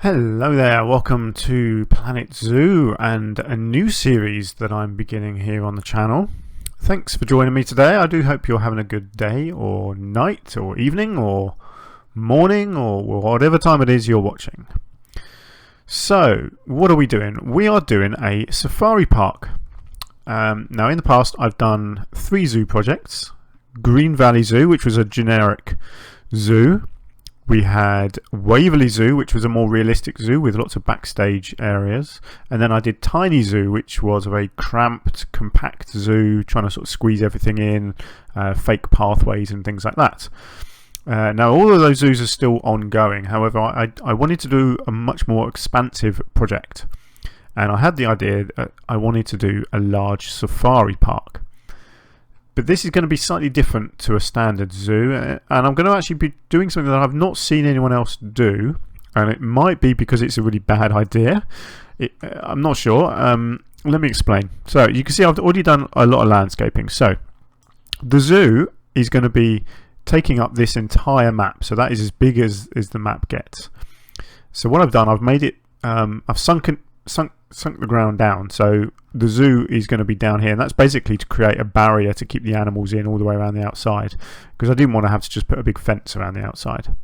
Hello there, welcome to Planet Zoo and a new series that I'm beginning here on the channel. Thanks for joining me today. I do hope you're having a good day or night or evening or morning or whatever time it is you're watching. So, what are we doing? We are doing a safari park. Now in the past I've done 3 zoo projects. Green Valley Zoo, which was a generic zoo. We had Waverley Zoo, which was a more realistic zoo with lots of backstage areas. And then I did Tiny Zoo, which was a very cramped, compact zoo, trying to sort of squeeze everything in, fake pathways and things like that. Now, all of those zoos are still ongoing. However, I wanted to do a much more expansive project. And I had the idea that I wanted to do a large safari park. But this is going to be slightly different to a standard zoo, and I'm going to actually be doing something that I've not seen anyone else do, and it might be because it's a really bad idea. I'm not sure. Let me explain. So you can see I've already done a lot of landscaping. So the zoo is going to be taking up this entire map, so that is as big as the map gets. So what I've done, I've made it, I've sunk the ground down, so the zoo is going to be down here, and that's basically to create a barrier to keep the animals in all the way around the outside, because I didn't want to have to just put a big fence around the outside.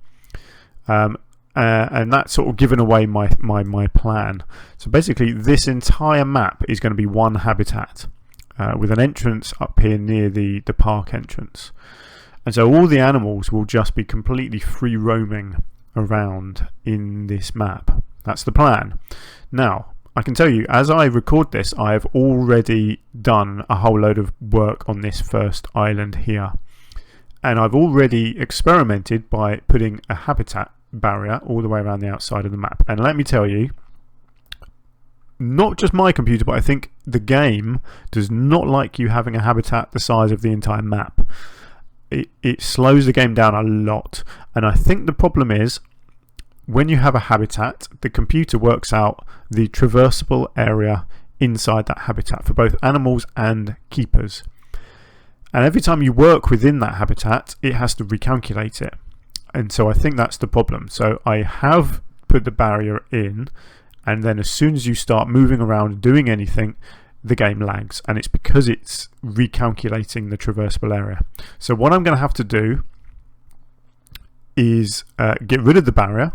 And that's sort of given away my plan. So basically this entire map is going to be one habitat, with an entrance up here near the park entrance. And so all the animals will just be completely free roaming around in this map. That's the plan. Now, I can tell you, as I record this, I have already done a whole load of work on this first island here. And I've already experimented by putting a habitat barrier all the way around the outside of the map. And let me tell you, not just my computer, but I think the game does not like you having a habitat the size of the entire map. It slows the game down a lot. And I think the problem is, when you have a habitat, the computer works out the traversable area inside that habitat for both animals and keepers. And every time you work within that habitat, it has to recalculate it. And so I think that's the problem. So I have put the barrier in, and then as soon as you start moving around doing anything, the game lags. And it's because it's recalculating the traversable area. So what I'm going to have to do is get rid of the barrier,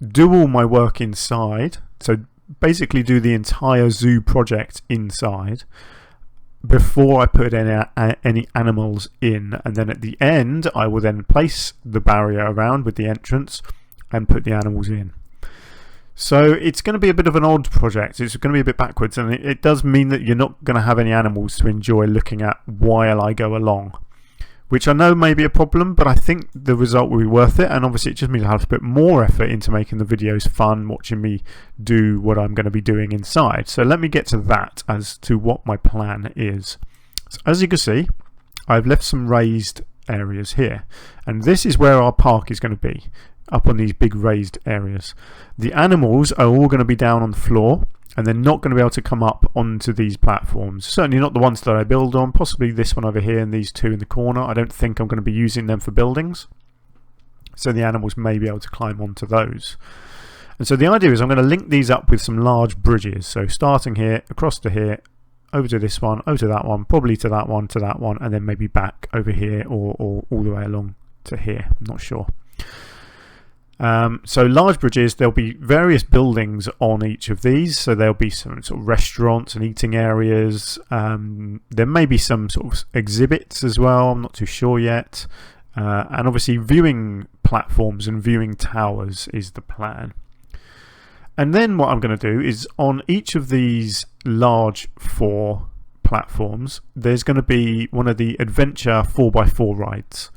do all my work inside, so basically do the entire zoo project inside before I put any animals in, and then at the end I will then place the barrier around with the entrance and put the animals in. So it's going to be a bit of an odd project. It's going to be a bit backwards, and it does mean that you're not going to have any animals to enjoy looking at while I go along, which I know may be a problem, but I think the result will be worth it. And obviously it just means I have to put more effort into making the videos fun, watching me do what I'm going to be doing inside. So let me get to that as to what my plan is. So as you can see, I've left some raised areas here, and this is where our park is going to be, up on these big raised areas. The animals are all going to be down on the floor, and they're not going to be able to come up onto these platforms. Certainly not the ones that I build on, possibly this one over here and these 2 in the corner. I don't think I'm going to be using them for buildings, so the animals may be able to climb onto those. And so the idea is I'm going to link these up with some large bridges. So starting here, across to here, over to this one, over to that one, probably to that one, and then maybe back over here or all the way along to here. I'm not sure. So large bridges, there'll be various buildings on each of these. So there'll be some sort of restaurants and eating areas. There may be some sort of exhibits as well. I'm not too sure yet. And obviously viewing platforms and viewing towers is the plan. And then what I'm going to do is on each of these large 4 platforms, there's going to be one of the adventure 4x4 rides.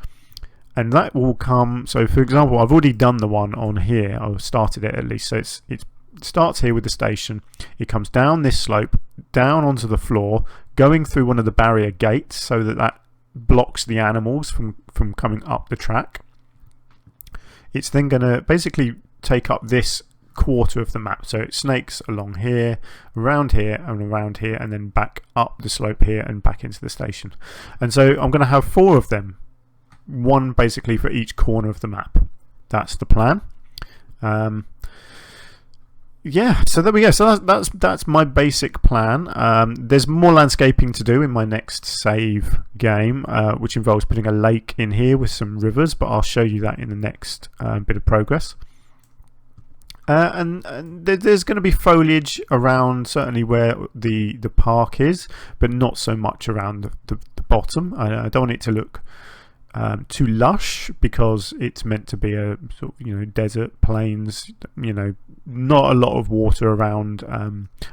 And that will come, so for example, I've already done the one on here. I've started it at least. So it starts here with the station. It comes down this slope, down onto the floor, going through one of the barrier gates so that blocks the animals from coming up the track. It's then going to basically take up this quarter of the map. So it snakes along here, around here, and then back up the slope here and back into the station. And so I'm going to have 4 of them. One basically for each corner of the map. That's the plan. Yeah, so there we go. So that's my basic plan. There's more landscaping to do in my next save game, which involves putting a lake in here with some rivers, but I'll show you that in the next bit of progress. And there's going to be foliage around, certainly where the park is, but not so much around the bottom. I don't want it to look too lush, because it's meant to be a sort of, desert plains, not a lot of water around. I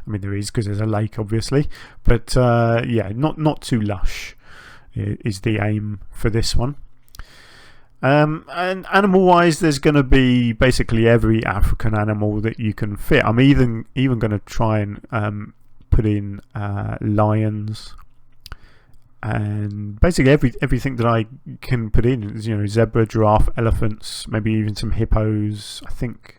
mean, there is, because there's a lake obviously, but yeah, not too lush is the aim for this one. And animal wise, there's going to be basically every African animal that you can fit. I'm even going to try and put in lions, and basically everything that I can put in is, zebra, giraffe, elephants, maybe even some hippos. I think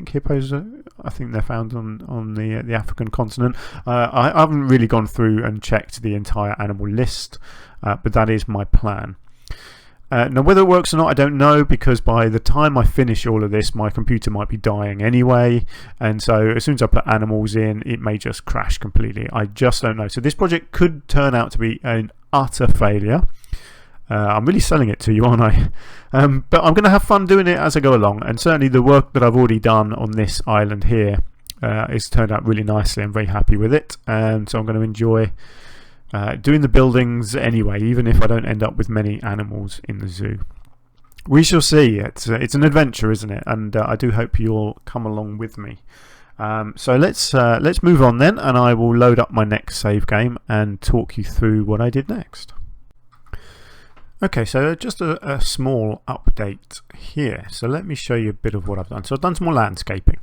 hippos I think they're found on the African continent. I haven't really gone through and checked the entire animal list, but that is my plan. Now, whether it works or not, I don't know, because by the time I finish all of this, my computer might be dying anyway, and so as soon as I put animals in, it may just crash completely. I just don't know. So this project could turn out to be an utter failure. I'm really selling it to you, aren't I? But I'm going to have fun doing it as I go along, and certainly the work that I've already done on this island here has turned out really nicely. I'm very happy with it, and so I'm going to enjoy doing the buildings anyway, even if I don't end up with many animals in the zoo. We shall see. It's an adventure, isn't it? And I do hope you'll come along with me. So let's move on then, and I will load up my next save game and talk you through what I did next. Okay, so just a small update here. So let me show you a bit of what I've done. So I've done some more landscaping.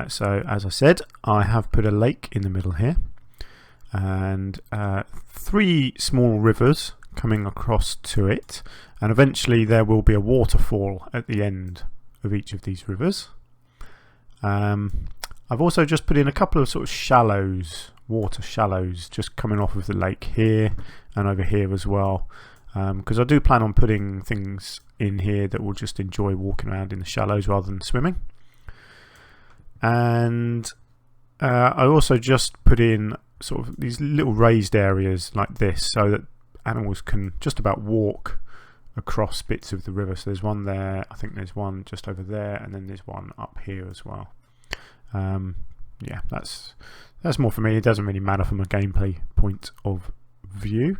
So as I said, I have put a lake in the middle here, and 3 small rivers coming across to it, and eventually there will be a waterfall at the end of each of these rivers. I've also just put in a couple of sort of shallows, water shallows, just coming off of the lake here and over here as well, because I do plan on putting things in here that will just enjoy walking around in the shallows rather than swimming. And I also just put in sort of these little raised areas like this, so that animals can just about walk across bits of the river. So there's one there, I think there's one just over there, and then there's one up here as well. Yeah, that's more for me. It doesn't really matter from a gameplay point of view.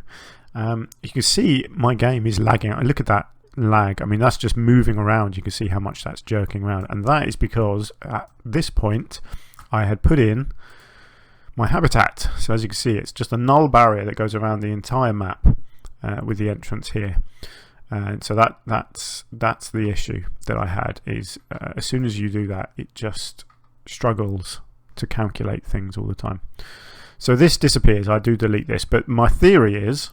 You can see my game is lagging. Look at that lag. I mean, that's just moving around. You can see how much that's jerking around, and that is because at this point I had put in my habitat. So as you can see, it's just a null barrier that goes around the entire map with the entrance here. And so that's the issue that I had, is as soon as you do that, it just struggles to calculate things all the time. So this disappears. I do delete this, but my theory is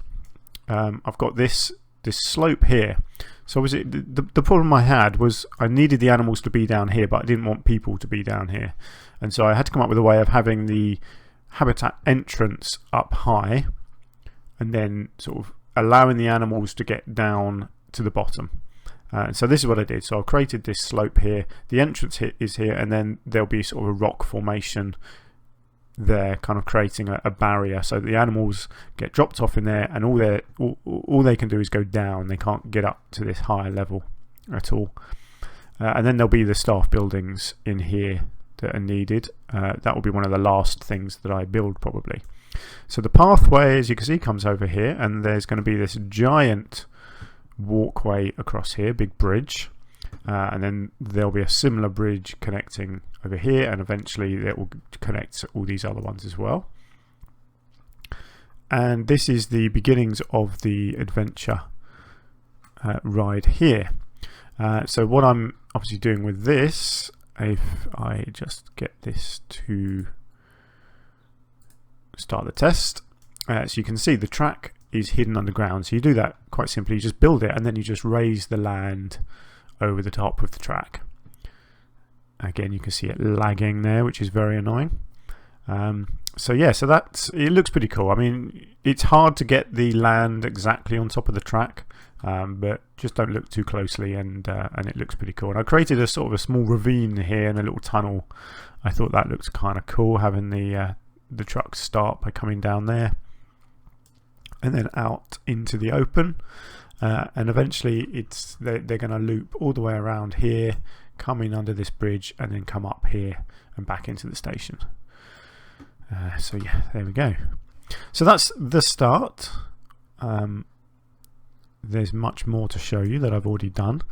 I've got this slope here. So obviously the problem I had was I needed the animals to be down here, but I didn't want people to be down here, and so I had to come up with a way of having the habitat entrance up high and then sort of allowing the animals to get down to the bottom. So this is what I did. So I've created this slope here, the entrance is here, and then there'll be sort of a rock formation there, kind of creating a barrier, so the animals get dropped off in there, and all they can do is go down. They can't get up to this higher level at all. And then there'll be the staff buildings in here that are needed. That will be one of the last things that I build probably. So the pathway, as you can see, comes over here, and there's going to be this giant walkway across here, big bridge, and then there'll be a similar bridge connecting over here, and eventually it will connect all these other ones as well. And this is the beginnings of the adventure ride here. So what I'm obviously doing with this, if I just get this to start the test, so you can see the track is hidden underground. So you do that quite simply. You just build it, and then you just raise the land over the top of the track. Again, you can see it lagging there, which is very annoying. So yeah, so it looks pretty cool. I mean, it's hard to get the land exactly on top of the track, but just don't look too closely, and it looks pretty cool. And I created a sort of a small ravine here and a little tunnel. I thought that looked kind of cool, having the trucks start by coming down there and then out into the open, and eventually they're going to loop all the way around here, come in under this bridge, and then come up here and back into the station. So yeah, there we go. So that's the start. There's much more to show you that I've already done.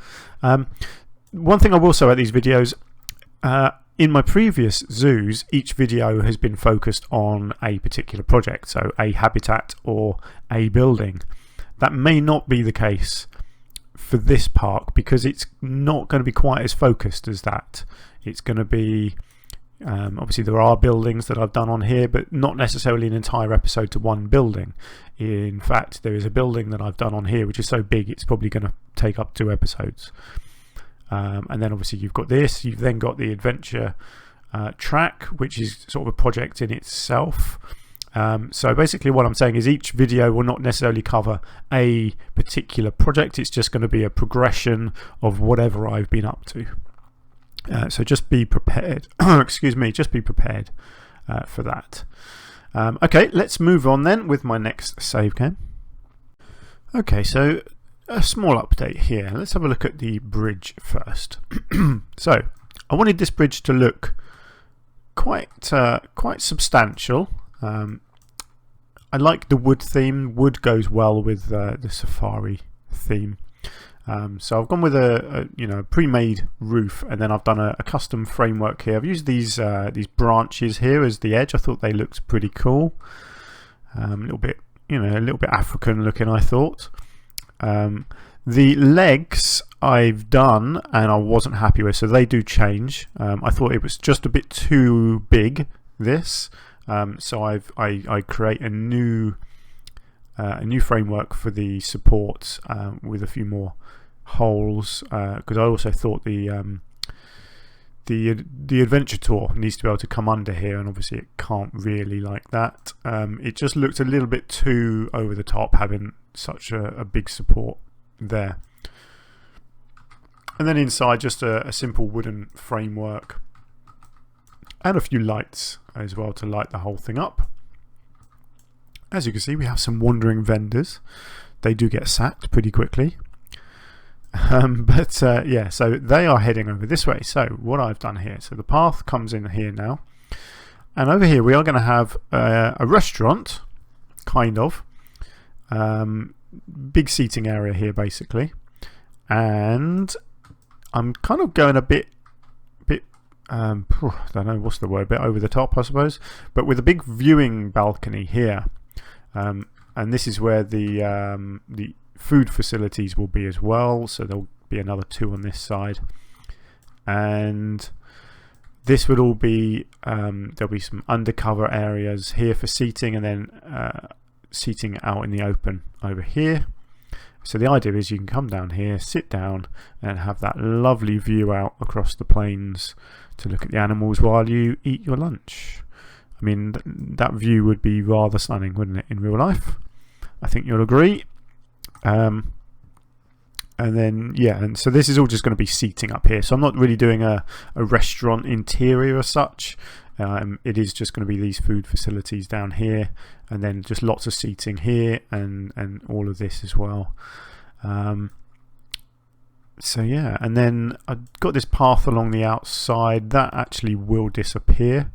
One thing I will say about these videos, in my previous zoos, each video has been focused on a particular project, so a habitat or a building. That may not be the case for this park, because it's not going to be quite as focused as that. It's going to be, obviously there are buildings that I've done on here, but not necessarily an entire episode to one building. In fact, there is a building that I've done on here which is so big it's probably going to take up 2 episodes. And then obviously you've got this, you've then got the adventure track, which is sort of a project in itself. So basically what I'm saying is each video will not necessarily cover a particular project, it's just going to be a progression of whatever I've been up to. So just be prepared, excuse me, just be prepared for that. Okay, let's move on then with my next save game. Okay, so a small update here. Let's have a look at the bridge first. So I wanted this bridge to look quite substantial. I like the wood theme. Wood goes well with the safari theme. So I've gone with a pre-made roof, and then I've done a custom framework here. I've used these branches here as the edge. I thought they looked pretty cool. A little bit African looking, I thought. The legs I've done and I wasn't happy with, so they do change. I thought it was just a bit too big, this. So I create a new framework for the support with a few more holes, because I also thought the adventure tour needs to be able to come under here, and obviously it can't really like that. It just looked a little bit too over the top having such a big support there. And then inside, just a simple wooden framework and a few lights as well to light the whole thing up. As you can see, we have some wandering vendors. They do get sacked pretty quickly. Yeah, so they are heading over this way. So what I've done here, so the path comes in here now, and over here we are going to have a restaurant, kind of. Big seating area here basically, and I'm kind of going a bit I don't know what's the word, bit over the top I suppose, but with a big viewing balcony here, and this is where the food facilities will be as well, so there'll be another 2 on this side, and this would all be there'll be some undercover areas here for seating, and then seating out in the open over here. So the idea is you can come down here, sit down, and have that lovely view out across the plains to look at the animals while you eat your lunch. I mean, that view would be rather stunning, wouldn't it, in real life? I think you'll agree. And then, yeah, and so this is all just going to be seating up here. So I'm not really doing a restaurant interior as such. It is just going to be these food facilities down here, and then just lots of seating here, and all of this as well. So yeah, and then I've got this path along the outside that actually will disappear,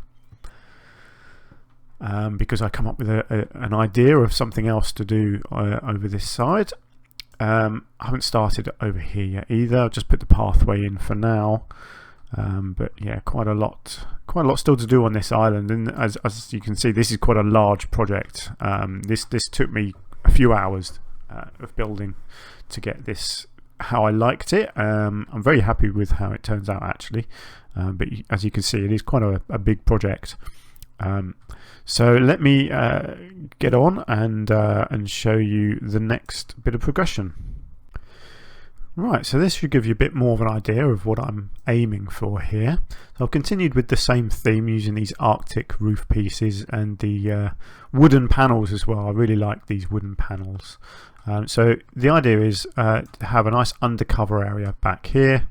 because I come up with an idea of something else to do over this side. I haven't started over here yet either. I've just put the pathway in for now. But yeah, quite a lot still to do on this island, and as you can see, this is quite a large project. This took me a few hours of building to get this how I liked it. I'm very happy with how it turns out actually, but as you can see, it is quite a big project. So let me get on and show you the next bit of progression. Right, so this should give you a bit more of an idea of what I'm aiming for here. So I've continued with the same theme using these Arctic roof pieces and the wooden panels as well. I really like these wooden panels. So the idea is to have a nice undercover area back here.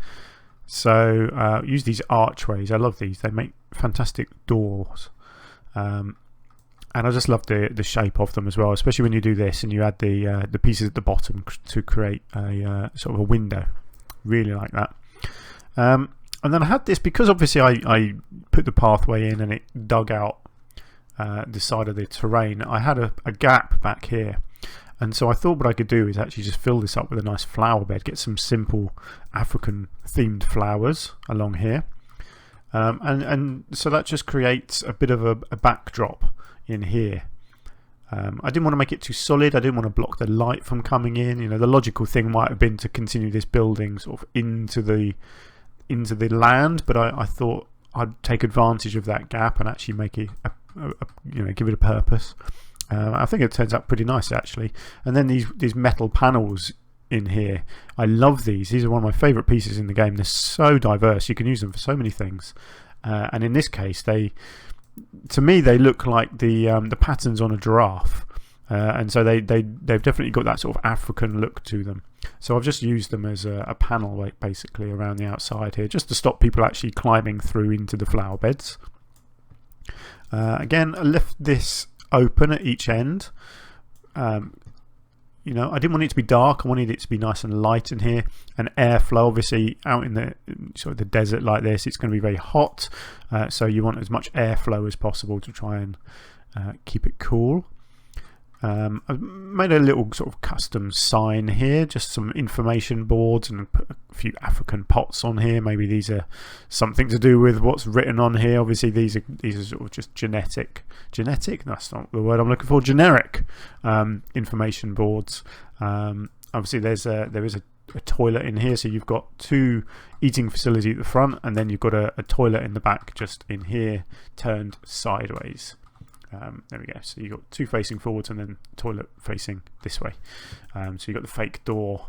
So use these archways. I love these. They make fantastic doors. And I just love the shape of them as well, especially when you do this and you add the pieces at the bottom to create a sort of a window. Really like that. And then I had this, because obviously I put the pathway in and it dug out the side of the terrain. I had a gap back here, and so I thought what I could do is actually just fill this up with a nice flower bed, get some simple African themed flowers along here, and so that just creates a bit of a backdrop in here. I didn't want to make it too solid. I didn't want to block the light from coming in. You know, the logical thing might have been to continue this building sort of into the land, but I thought I'd take advantage of that gap and actually make it you know, give it a purpose. I think it turns out pretty nice actually. And then these metal panels in here, I love these. These are one of my favourite pieces in the game. They're so diverse. You can use them for so many things. And in this case, to me they look like the patterns on a giraffe, and so they've definitely got that sort of African look to them. So I've just used them as a panel basically around the outside here, just to stop people actually climbing through into the flower beds. Again, I left this open at each end. You know, I didn't want it to be dark. I wanted it to be nice and light in here, and airflow. Obviously, out in the sort of the desert like this, it's going to be very hot, so you want as much airflow as possible to try and keep it cool. I've made a little sort of custom sign here, just some information boards, and put a few African pots on here. Maybe these are something to do with what's written on here. Obviously these are sort of just generic, that's not the word I'm looking for, generic information boards. Obviously there is a toilet in here, so you've got two eating facilities at the front, and then you've got a toilet in the back just in here, turned sideways. There we go. So you've got two facing forwards and then toilet facing this way. So you've got the fake door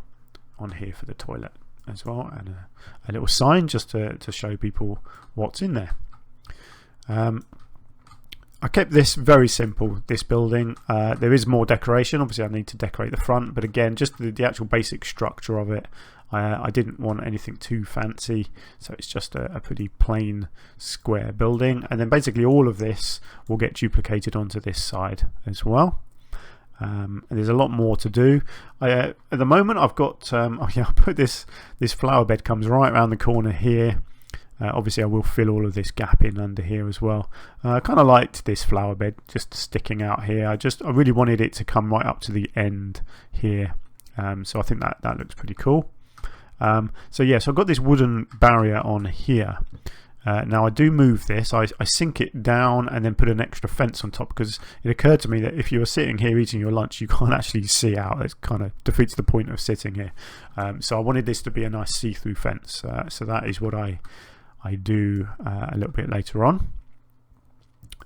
on here for the toilet as well, and a little sign just to show people what's in there. I kept this very simple, this building. There is more decoration. Obviously I need to decorate the front, but again, just the actual basic structure of it. I didn't want anything too fancy, so it's just a pretty plain square building, and then basically all of this will get duplicated onto this side as well. And there's a lot more to do. At the moment I've got oh yeah, I put this flower bed comes right around the corner here. Obviously I will fill all of this gap in under here as well. I kind of liked this flower bed just sticking out here. I really wanted it to come right up to the end here, so I think that looks pretty cool. So yes, I've got this wooden barrier on here. Now I do move this. I sink it down and then put an extra fence on top, because it occurred to me that if you were sitting here eating your lunch, you can't actually see out. It kind of defeats the point of sitting here. So I wanted this to be a nice see-through fence. So that is what I do a little bit later on.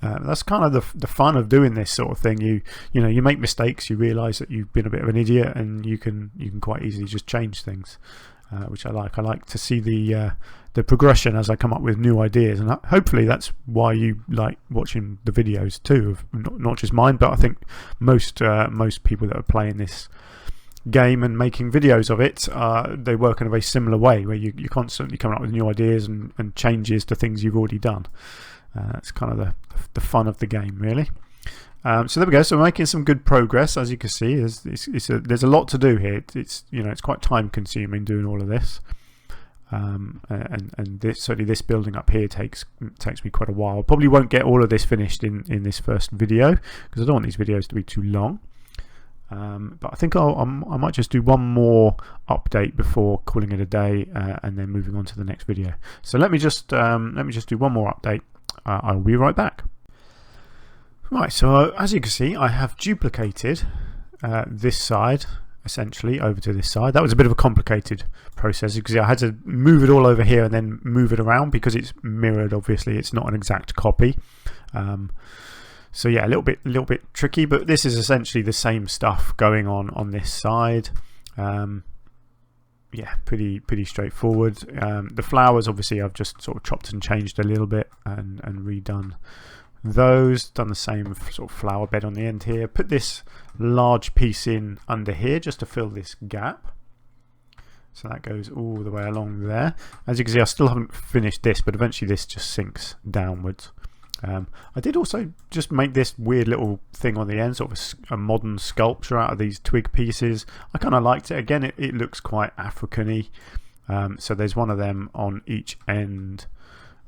That's kind of the fun of doing this sort of thing. You know, you make mistakes, you realise that you've been a bit of an idiot, and you can quite easily just change things, which I like. I like to see the progression as I come up with new ideas, and hopefully that's why you like watching the videos too, of not just mine, but I think most people that are playing this game and making videos of it, they work in a very similar way, where you're constantly coming up with new ideas and changes to things you've already done. That's kind of the fun of the game, really. So there we go. So we're making some good progress, as you can see. There's a lot to do here. It's quite time consuming doing all of this, and certainly this building up here takes me quite a while. Probably won't get all of this finished in this first video, because I don't want these videos to be too long. But I think I might just do one more update before calling it a day, and then moving on to the next video. So let me just do one more update. I'll be right back. Right, so as you can see, I have duplicated this side essentially over to this side. That was a bit of a complicated process, because I had to move it all over here and then move it around, because it's mirrored. Obviously it's not an exact copy. So yeah, a little bit tricky, but this is essentially the same stuff going on this side. You yeah, pretty straightforward. The flowers, obviously, I've just sort of chopped and changed a little bit and redone those. Done the same sort of flower bed on the end here. Put this large piece in under here just to fill this gap. So that goes all the way along there. As you can see, I still haven't finished this, but eventually this just sinks downwards. I did also just make this weird little thing on the end, sort of a modern sculpture out of these twig pieces. I kind of liked it. Again, it looks quite African-y. So there's one of them on each end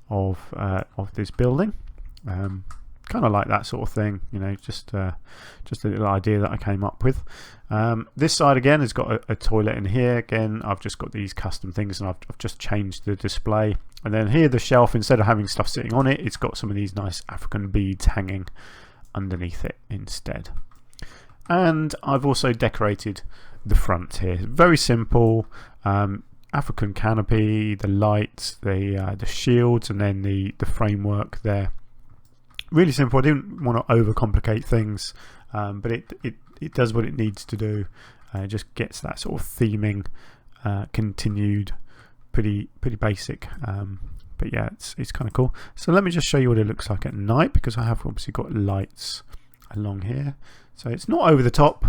of this building. Kind of like that sort of thing, you know, just a little idea that I came up with. This side again has got a toilet in here. Again, I've just got these custom things, and I've just changed the display. And then here, the shelf, instead of having stuff sitting on it, it's got some of these nice African beads hanging underneath it instead. And I've also decorated the front here. Very simple. African canopy, the lights, the shields, and then the framework there. Really simple. I didn't want to overcomplicate things, but it does what it needs to do. It just gets that sort of theming continued. Pretty basic, but yeah, it's kind of cool. So let me just show you what it looks like at night, because I have obviously got lights along here. So it's not over the top.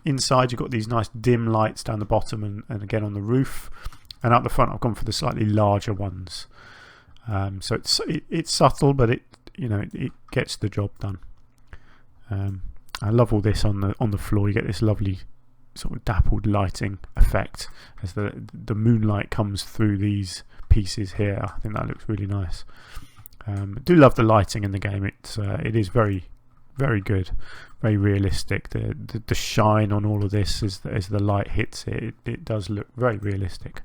Inside you've got these nice dim lights down the bottom and again on the roof, and up the front I've gone for the slightly larger ones. So it's subtle, but it gets the job done. I love all this on the floor. You get this lovely sort of dappled lighting effect as the moonlight comes through these pieces here. I think that looks really nice. I do love the lighting in the game. It is very good, very realistic. The shine on all of this as the light hits it does look very realistic.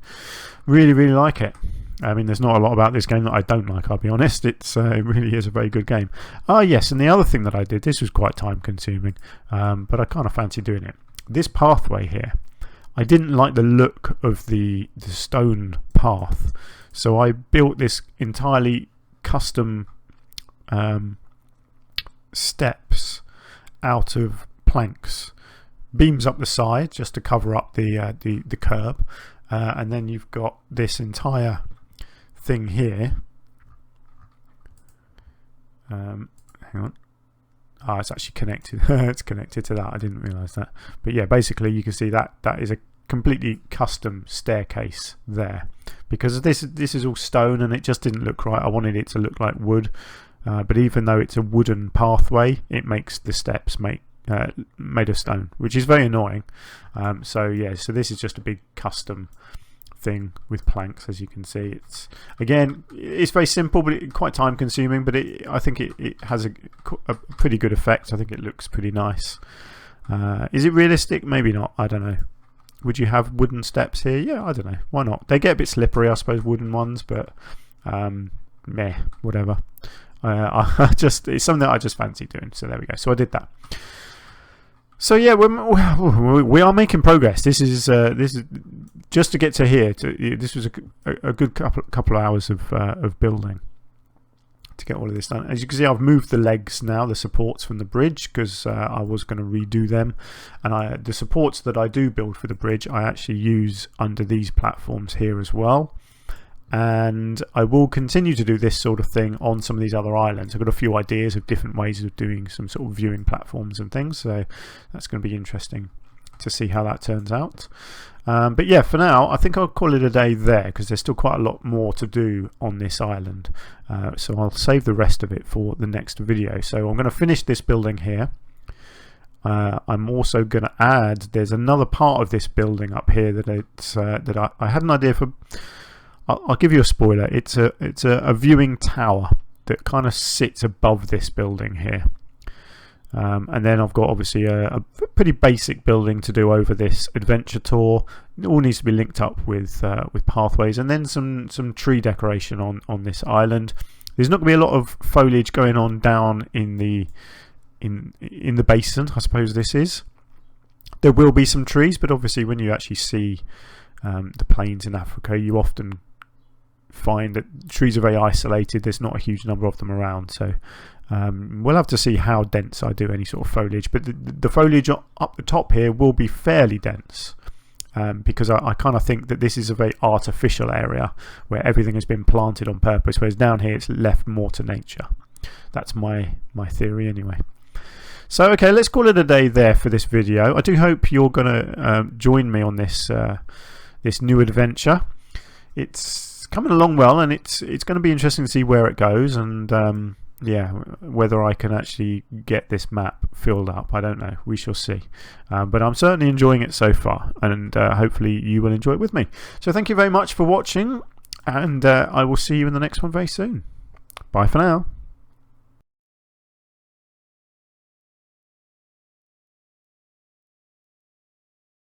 Really like it. I mean, there's not a lot about this game that I don't like, I'll be honest. It really is a very good game. Yes, and the other thing that I did, this was quite time consuming, but I kind of fancy doing it. This pathway here, I didn't like the look of the stone path, so I built this entirely custom steps out of planks, beams up the side just to cover up the curb, and then you've got this entire thing here. Hang on. It's actually connected. It's connected to that. I didn't realise that. But yeah, basically you can see that is a completely custom staircase there, because this is all stone and it just didn't look right. I wanted it to look like wood, but even though it's a wooden pathway, it makes the steps made of stone, which is very annoying. So yeah, so this is just a big custom thing with planks. As you can see, it's very simple, but quite time consuming, but I think it has a pretty good effect. I think it looks pretty nice. Is it realistic? Maybe not. I don't know. Would you have wooden steps here? Yeah, I don't know. Why not? They get a bit slippery, I suppose, wooden ones, but meh, whatever. It's something that I just fancy doing. So there we go. So I did that. So yeah, we are making progress. This is just to get to here. This was a good couple of hours of building to get all of this done. As you can see, I've moved the legs now, the supports from the bridge, because I was going to redo them. And the supports that I do build for the bridge, I actually use under these platforms here as well. And I will continue to do this sort of thing on some of these other islands. I've got a few ideas of different ways of doing some sort of viewing platforms and things, so that's going to be interesting to see how that turns out. But yeah, for now I think I'll call it a day there, because there's still quite a lot more to do on this island. So I'll save the rest of it for the next video. So I'm going to finish this building here. I'm also going to add, there's another part of this building up here that I had an idea for. I'll give you a spoiler. It's a viewing tower that kind of sits above this building here, and then I've got obviously a pretty basic building to do over this adventure tour. It all needs to be linked up with pathways, and then some tree decoration on this island. There's not going to be a lot of foliage going on down in the basin, I suppose this is. There will be some trees, but obviously when you actually see the plains in Africa, you often find that trees are very isolated. There's not a huge number of them around, so we'll have to see how dense I do any sort of foliage, but the foliage up the top here will be fairly dense. because I kind of think that this is a very artificial area where everything has been planted on purpose, whereas down here it's left more to nature. That's my theory anyway. So okay, let's call it a day there for this video. I do hope you're going to join me on this this new adventure. It's coming along well, and it's going to be interesting to see where it goes, and yeah, whether I can actually get this map filled up, I don't know. We shall see. But I'm certainly enjoying it so far, and hopefully you will enjoy it with me. So thank you very much for watching, and I will see you in the next one very soon. Bye for now.